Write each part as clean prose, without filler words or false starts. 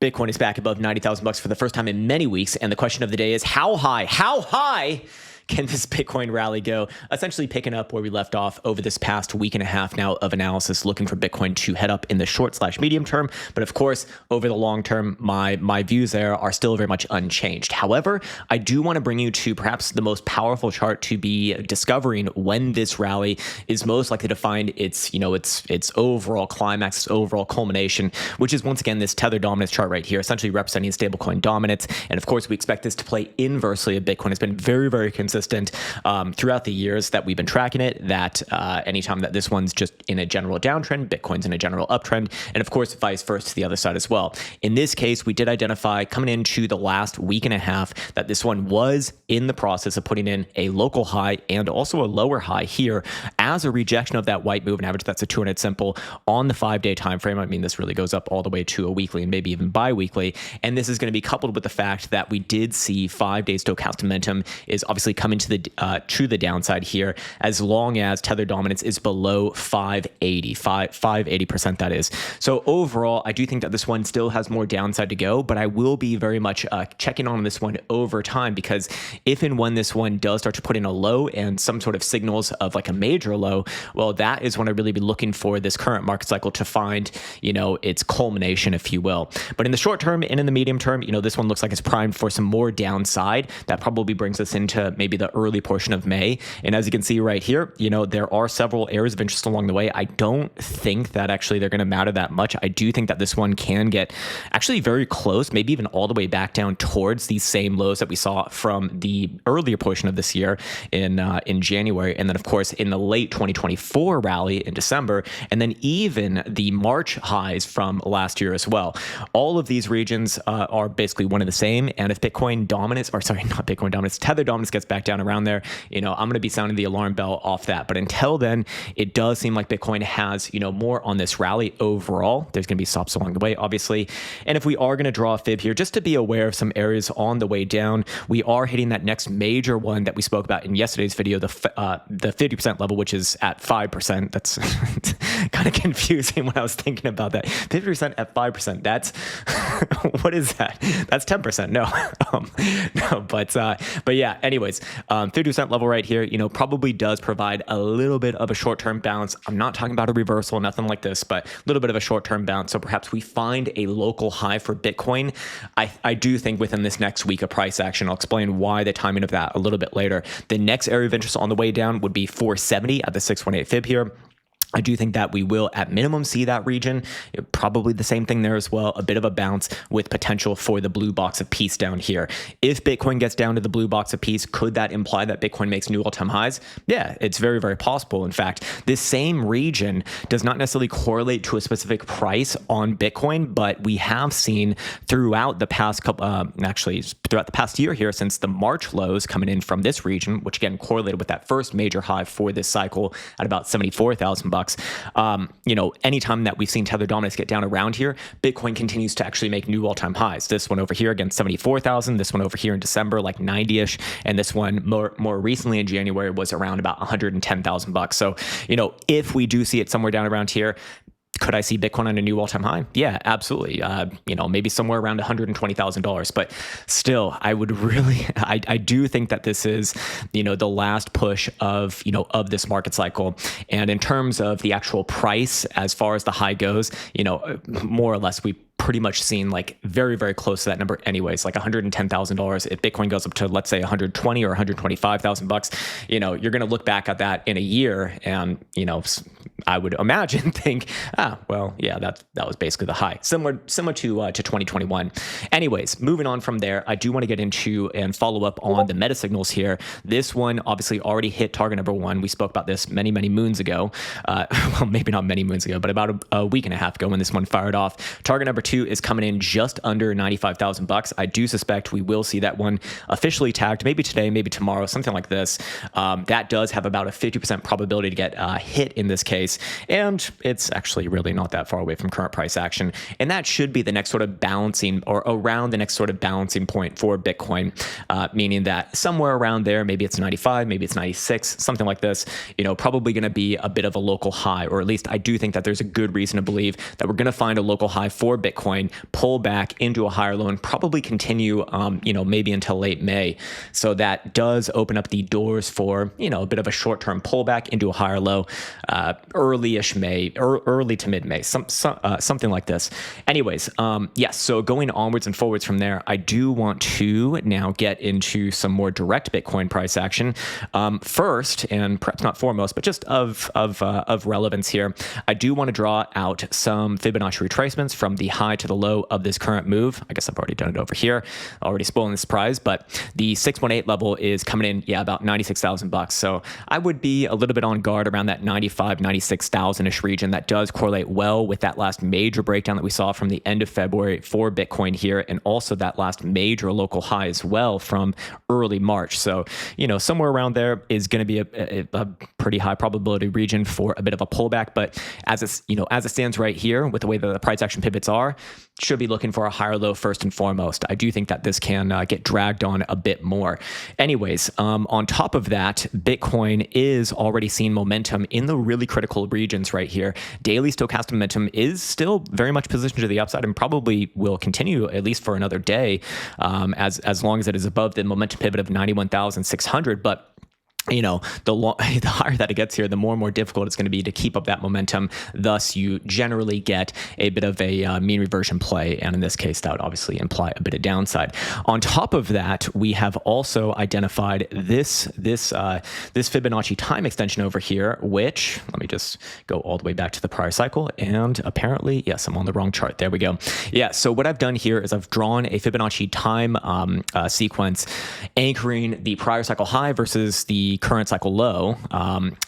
Bitcoin is back above 90,000 bucks for the first time in many weeks. And the question of the day is how high can this Bitcoin rally go? Essentially picking up where we left off over this past week and a half now of analysis, looking for Bitcoin to head up in the short/medium term. But of course, over the long term, my views there are still very much unchanged. However, I do want to bring you to perhaps the most powerful chart to be discovering when this rally is most likely to find its overall climax, its overall culmination, which is once again this Tether Dominance chart right here, essentially representing stablecoin dominance. And of course, we expect this to play inversely of Bitcoin. It's been very, very consistent throughout the years that we've been tracking it, that anytime that this one's just in a general downtrend, Bitcoin's in a general uptrend, and of course, vice versa to the other side as well. In this case, we did identify coming into the last week and a half that this one was in the process of putting in a local high and also a lower high here as a rejection of that white moving average. That's a 200 simple on the 5-day time frame. I mean, this really goes up all the way to a weekly and maybe even bi-weekly. And this is going to be coupled with the fact that we did see 5-day stochastic momentum is obviously coming to the downside here, as long as Tether Dominance is below 580%, that is. So overall, I do think that this one still has more downside to go, but I will be very much checking on this one over time, because if and when this one does start to put in a low and some sort of signals of like a major low, well, that is when I really be looking for this current market cycle to find, its culmination, if you will. But in the short term and in the medium term, this one looks like it's primed for some more downside. That probably brings us into maybe the early portion of May. And as you can see right here, there are several areas of interest along the way. I don't think that actually they're going to matter that much. I do think that this one can get actually very close, maybe even all the way back down towards these same lows that we saw from the earlier portion of this year in January. And then of course, in the late 2024 rally in December, and then even the March highs from last year as well. All of these regions are basically one and the same. And if Tether Dominance gets back down around there, I'm going to be sounding the alarm bell off that. But until then, it does seem like Bitcoin has, more on this rally overall. There's going to be stops along the way, obviously. And if we are going to draw a fib here, just to be aware of some areas on the way down, we are hitting that next major one that we spoke about in yesterday's video, the 50% level, which is at 5%. That's kind of confusing when I was thinking about that. 50% at 5%. That's what is that? That's 10%. No, no, but yeah. Anyways, 50% level right here, probably does provide a little bit of a short-term bounce. I'm not talking about a reversal, nothing like this, but a little bit of a short-term bounce. So perhaps we find a local high for Bitcoin. I do think within this next week of price action, I'll explain why the timing of that a little bit later. The next area of interest on the way down would be 470 at the 618 fib here. I do think that we will at minimum see that region, probably the same thing there as well, a bit of a bounce with potential for the blue box of peace down here. If Bitcoin gets down to the blue box of peace, could that imply that Bitcoin makes new all-time highs? Yeah, it's very, very possible. In fact, this same region does not necessarily correlate to a specific price on Bitcoin, but we have seen throughout the past throughout the past year here, since the March lows coming in from this region, which again correlated with that first major high for this cycle at about 74,000 bucks. Anytime that we've seen Tether Dominance get down around here, Bitcoin continues to actually make new all-time highs. This one over here again, 74,000. This one over here in December, like 90-ish, and this one more recently in January was around about 110,000 bucks. So, if we do see it somewhere down around here, could I see Bitcoin on a new all-time high? Yeah, absolutely. Maybe somewhere around $120,000. But still, I would really, I do think that this is, the last push of this market cycle. And in terms of the actual price, as far as the high goes, more or less we pretty much seen like very, very close to that number anyways, like $110,000. If Bitcoin goes up to, let's say, 120 or 125,000 bucks, you're going to look back at that in a year and, I would imagine think, that was basically the high, similar to 2021. Anyways, moving on from there, I do want to get into and follow up on the meta signals here. This one obviously already hit target number 1. We spoke about this many, many moons ago. Well, maybe not many moons ago, but about a week and a half ago when this one fired off. Target number 2 is coming in just under 95,000 bucks. I do suspect we will see that one officially tagged, maybe today, maybe tomorrow, something like this. That does have about a 50% probability to get hit in this case. base, and it's actually really not that far away from current price action. And that should be the next sort of balancing, or around the next sort of balancing point for Bitcoin, meaning that somewhere around there, maybe it's 95, maybe it's 96, something like this, probably going to be a bit of a local high, or at least I do think that there's a good reason to believe that we're going to find a local high for Bitcoin, pull back into a higher low, and probably continue, maybe until late May. So that does open up the doors for, a bit of a short-term pullback into a higher low, early-ish May, or early to mid-May, something like this. Anyways, yes, so going onwards and forwards from there, I do want to now get into some more direct Bitcoin price action. First, and perhaps not foremost, but just of relevance here, I do want to draw out some Fibonacci retracements from the high to the low of this current move. I guess I've already done it over here, already spoiling the surprise, but the 618 level is coming in, about $96,000. So I would be a little bit on guard around that 95, 96,000-ish region. That does correlate well with that last major breakdown that we saw from the end of February for Bitcoin here, and also that last major local high as well from early March. So, somewhere around there is going to be a pretty high probability region for a bit of a pullback. But as it stands right here, with the way that the price action pivots are, should be looking for a higher low first and foremost. I do think that this can get dragged on a bit more. Anyways, on top of that, Bitcoin is already seeing momentum in the really critical regions right here. Daily stochastic momentum is still very much positioned to the upside, and probably will continue at least for another day, as long as it is above the momentum pivot of 91,600. But the higher that it gets here, the more and more difficult it's going to be to keep up that momentum. Thus, you generally get a bit of a mean reversion play, and in this case, that would obviously imply a bit of downside. On top of that, we have also identified this Fibonacci time extension over here, which, let me just go all the way back to the prior cycle, and apparently, yes, I'm on the wrong chart. There we go. Yeah, so what I've done here is I've drawn a Fibonacci time sequence anchoring the prior cycle high versus the current cycle low,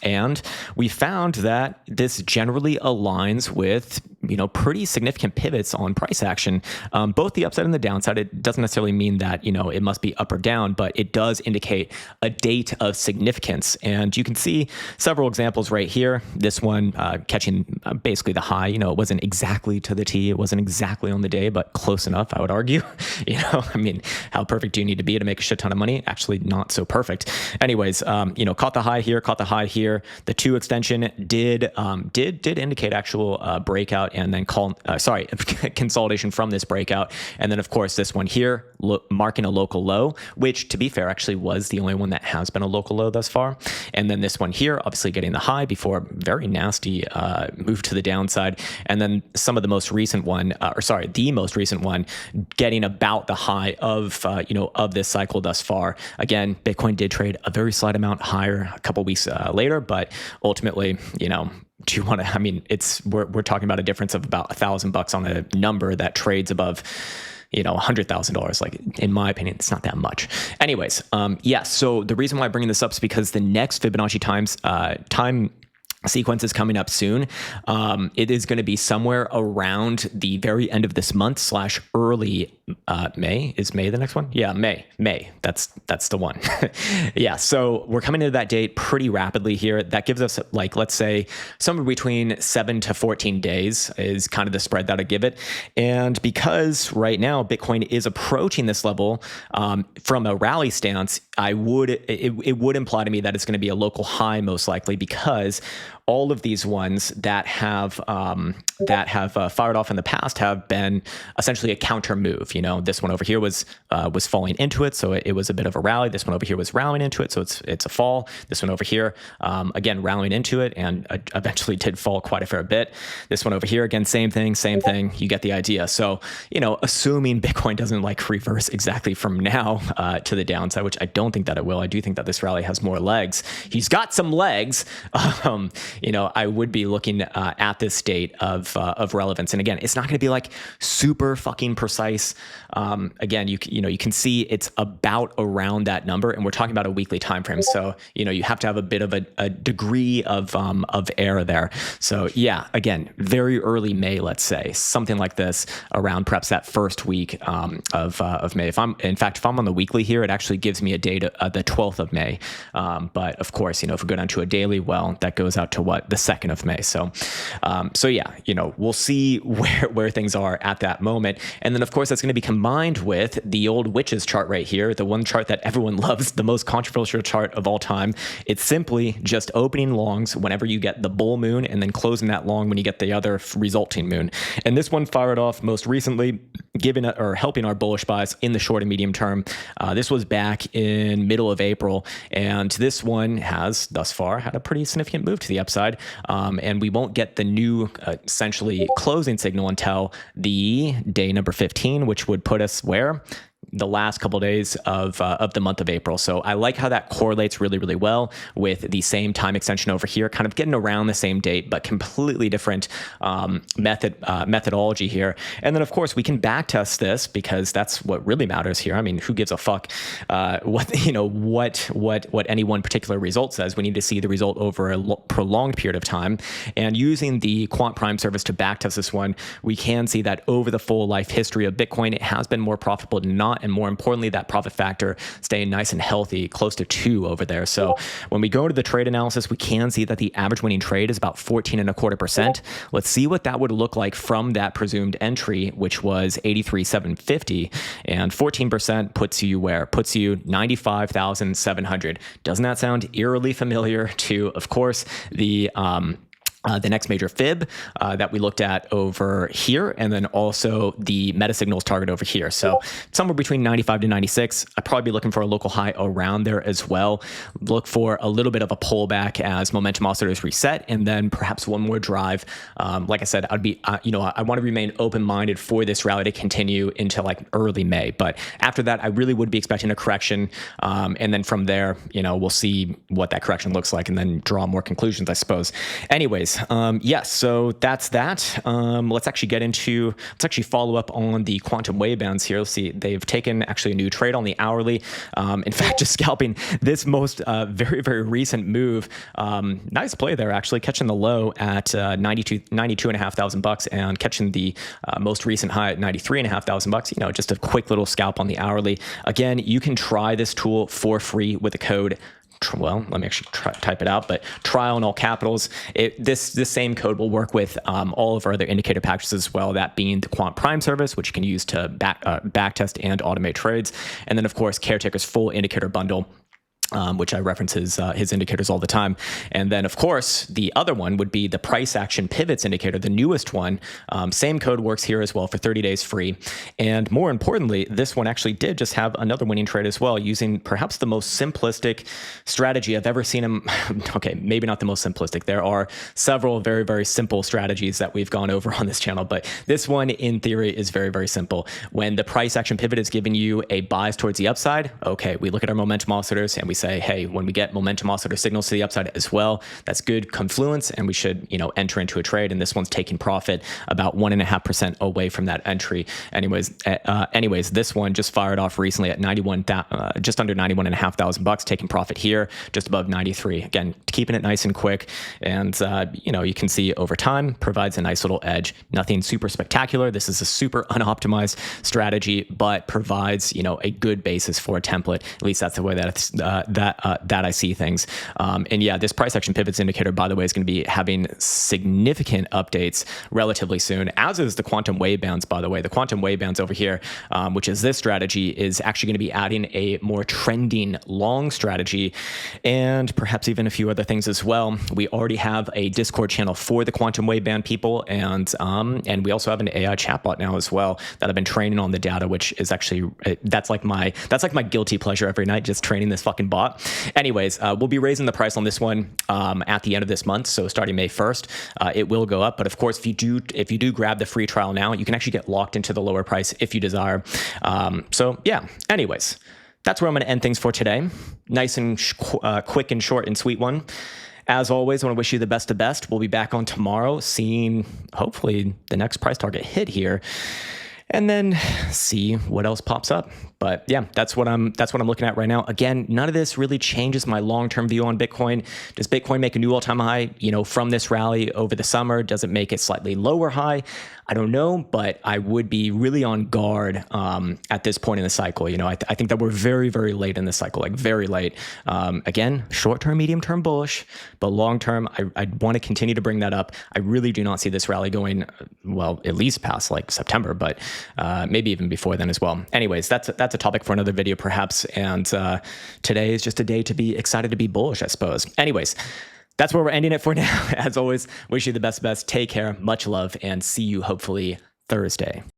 and we found that this generally aligns with pretty significant pivots on price action, both the upside and the downside. It doesn't necessarily mean that it must be up or down, but it does indicate a date of significance. And you can see several examples right here. This one catching basically the high. It wasn't exactly to the T, it wasn't exactly on the day, but close enough, I would argue. How perfect do you need to be to make a shit ton of money? Actually, not so perfect. Anyways, caught the high here. The 2 extension did indicate actual breakout, and then consolidation from this breakout. And then, of course, this one here marking a local low, which, to be fair, actually was the only one that has been a local low thus far. And then this one here, obviously getting the high before very nasty move to the downside. And then the most recent one, getting about the high of this cycle thus far. Again, Bitcoin did trade a very slight amount higher a couple weeks later, but ultimately, do you want to, we're talking about a difference of about $1,000 on a number that trades above, $100,000. Like, in my opinion, it's not that much. Anyways, so the reason why I'm bringing this up is because the next Fibonacci time sequence is coming up soon. It is going to be somewhere around the very end of this month / early May. Is May the next one? Yeah, May. That's the one. Yeah. So we're coming into that date pretty rapidly here. That gives us, let's say, somewhere between 7 to 14 days is kind of the spread that I give it. And because right now Bitcoin is approaching this level, from a rally stance, it would imply to me that it's going to be a local high most likely, because all of these ones that have fired off in the past have been essentially a counter move. This one over here was falling into it, so it was a bit of a rally. This one over here was rallying into it, so it's a fall. This one over here, again, rallying into it, and eventually did fall quite a fair bit. This one over here, again, same thing. You get the idea. So, assuming Bitcoin doesn't reverse exactly from now to the downside, which I don't think that it will. I do think that this rally has more legs. He's got some legs. I would be looking at this date of relevance. And again, it's not going to be super fucking precise. Again, you can see it's about around that number, and we're talking about a weekly time frame. So, you have to have a bit of a degree of error there. So yeah, again, very early May, let's say, something like this, around perhaps that first week of May. If I'm on the weekly here, it actually gives me a date, the 12th of May. But of course, if we go down to a daily, well, that goes out to to what, the 2nd of May. So, so yeah, we'll see where things are at that moment. And then of course that's going to be combined with the old witches chart right here, the one chart that everyone loves, the most controversial chart of all time. It's simply just opening longs whenever you get the bull moon and then closing that long when you get the other resulting moon. And this one fired off most recently, helping our bullish buys in the short and medium term. This was back in middle of April, and this one has thus far had a pretty significant move to the upside. And we won't get the new essentially closing signal until the day number 15, which would put us where? The last couple of days of the month of April. So I like how that correlates really, really well with the same time extension over here, kind of getting around the same date, but completely different methodology here. And then of course we can backtest this because that's what really matters here. I mean, who gives a fuck what any one particular result says? We need to see the result over a prolonged period of time. And using the Quant Prime service to backtest this one, we can see that over the full life history of Bitcoin, it has been more profitable than not. And more importantly, that profit factor staying nice and healthy, close to 2 over there. So when we go to the trade analysis, we can see that the average winning trade is about 14.25%. Let's see what that would look like from that presumed entry, which was 83,750, and 14% puts you where? Puts you 95,700. Doesn't that sound eerily familiar to, of course, the next major fib that we looked at over here, and then also the meta signals target over here. So somewhere between 95 to 96. I'd probably be looking for a local high around there as well. Look for a little bit of a pullback as momentum oscillators reset, and then perhaps one more drive. Like I said, I'd be, I want to remain open-minded for this rally to continue into like early May. But after that, I really would be expecting a correction. And then from there, we'll see what that correction looks like and then draw more conclusions, I suppose. Anyways, yes, so that's that. Let's actually follow up on the quantum wave bands here. Let's see, they've taken actually a new trade on the hourly. In fact, just scalping this most very, very recent move. Nice play there, actually, catching the low at 92,500 bucks and catching the most recent high at 93,500 bucks. Just a quick little scalp on the hourly. Again, you can try this tool for free with the code. Well, let me actually type it out, but trial in all capitals. This same code will work with all of our other indicator packages as well, that being the Quant Prime service, which you can use to backtest and automate trades. And then, of course, Caretaker's full indicator bundle, which I reference his indicators all the time. And then, of course, the other one would be the price action pivots indicator, the newest one. Same code works here as well for 30 days free. And more importantly, this one actually did just have another winning trade as well, using perhaps the most simplistic strategy I've ever seen him. Okay, maybe not the most simplistic. There are several very, very simple strategies that we've gone over on this channel, but this one in theory is very, very simple. When the price action pivot is giving you a bias towards the upside, okay, we look at our momentum oscillators and we say, hey, when we get momentum oscillator signals to the upside as well, that's good confluence, and we should, enter into a trade. And this one's taking profit about 1.5% away from that entry. Anyways, this one just fired off recently at just under 91,500 bucks, taking profit here, just above 93. Again, keeping it nice and quick, and you can see over time provides a nice little edge. Nothing super spectacular. This is a super unoptimized strategy, but provides a good basis for a template. At least that's the way that I see things. And yeah, this price action pivots indicator, by the way, is going to be having significant updates relatively soon, as is the quantum wave bands, by the way. The quantum wave bands over here, which is this strategy, is actually going to be adding a more trending long strategy, and perhaps even a few other things as well. We already have a Discord channel for the quantum wave band people, and we also have an AI chatbot now as well that I've been training on the data, which is actually, that's like my guilty pleasure every night, just training this fucking bot. Anyways, we'll be raising the price on this one at the end of this month, so starting May 1st, it will go up. But of course, if you do grab the free trial now, you can actually get locked into the lower price if you desire. So yeah, anyways, that's where I'm going to end things for today. Nice and quick and short and sweet one. As always, I want to wish you the best of best. We'll be back on tomorrow, seeing hopefully the next price target hit here. and then see what else pops up. But yeah, that's what I'm looking at right now. Again, none of this really changes my long-term view on Bitcoin. Does Bitcoin make a new all-time high, from this rally over the summer? Does it make it slightly lower high? I don't know, but I would be really on guard at this point in the cycle. I think that we're very, very late in the cycle, like very late. Again, short-term, medium-term bullish, but long-term, I want to continue to bring that up. I really do not see this rally going, well, at least past like September, but maybe even before then as well. Anyways, that's a topic for another video perhaps. And today is just a day to be excited to be bullish, I suppose. Anyways, that's where we're ending it for now. As always, wish you the best. Take care, much love, and see you hopefully Thursday.